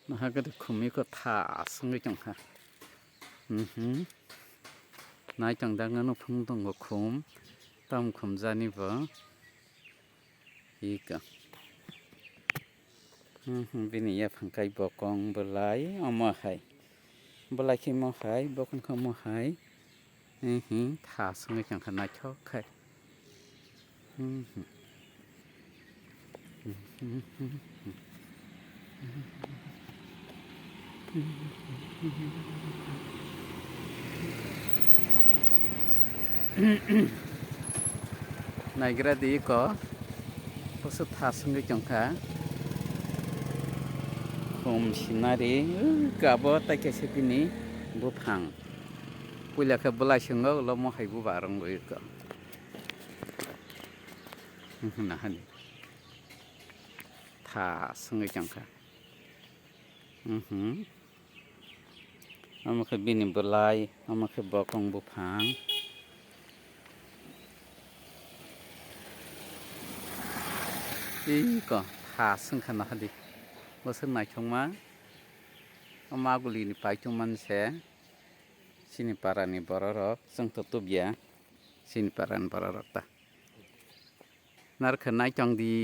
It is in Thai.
นะฮะก็จะคุมมีก็ท่าซึ่งก็จังฮะนายจังดังนั้นพุ่งต้องก็คุมต้มคุมจานี่บ่อีกบินี่ยาพังไก่บอกกองบลายเอามาให้บลายขี้มาให้บอกคนเขามาให้ท่าซึ่งก็จังขนาดชอบใครนายกระดีก็พอสุดท้ายซึ่งก็จังค่ะคมsinariกะบ่ตะเกสิปินี่บุพังปุยละka bula shungo lo mo hai bu barang lo ka na hani tha sungai chang ka ama ka bini bulai ama ka bokong bu phangอีก็หาซึ่งขนาดดิว่าซึ่งไหนชงมาเอามากุลีนี่ไปจงมันเสสินิปารานี่บารอกซึ่งตุบยาสินิปารันบารอกตานาร์ขนายจังดี